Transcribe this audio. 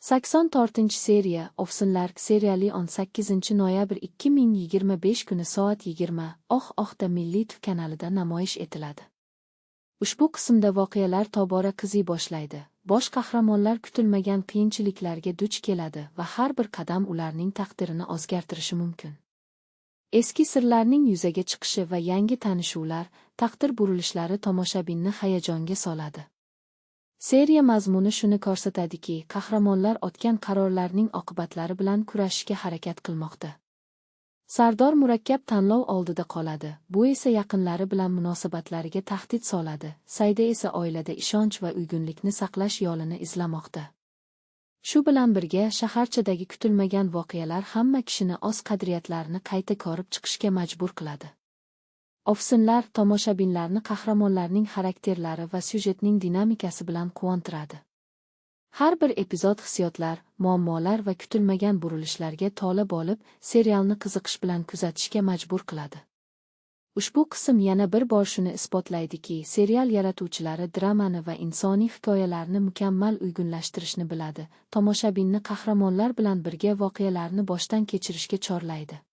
84 seriya Ofsinlar seriali 18 noyabr 2025 kuni soat 20 da Milliy TV kanalida namoyish etiladi. Ushbu qismda voqealar tobora qiziy boshlaydi. Bosh qahramonlar kutilmagan qiyinchiliklarga duch keladi va har bir qadam ularning taqdirini o'zgartirishi mumkin. Eski sirlarning yuzaga chiqishi va yangi tanishuvlar, taqdir burilishlari tomoshabinni hayajonga soladi. Seriya mazmuni shuni ko'rsatadiki, qahramonlar o'tgan qarorlarning oqibatlari bilan kurashishga harakat qilmoqda. Sardor murakkab tanlov oldida qoladi, bu esa yaqinlari bilan munosabatlariga tahdid soladi. Sayda esa oilada ishonch va uyg'unlikni saqlash yo'lini izlamoqda. Shu bilan birga, shaharchadagi kutilmagan voqealar hamma kishini o'z qadriyatlarini qayta ko'rib chiqishga majbur qiladi. Ofsinlar tomoshabinlarni qahramonlarning xarakterlari va syujetning dinamikasi bilan quvontiradi. Har bir epizod hissiyotlar, muammolar va kutilmagan burilishlarga to'la bo'lib, serialni qiziqish bilan kuzatishga majbur qiladi. Ushbu qism yana bir bor shuni isbotlaydiki, serial yaratuvchilari dramani va insoniy hikoyalarni mukammal uyg'unlashtirishni biladi, tomoshabinni qahramonlar bilan birga voqealarni boshdan kechirishga chorlaydi.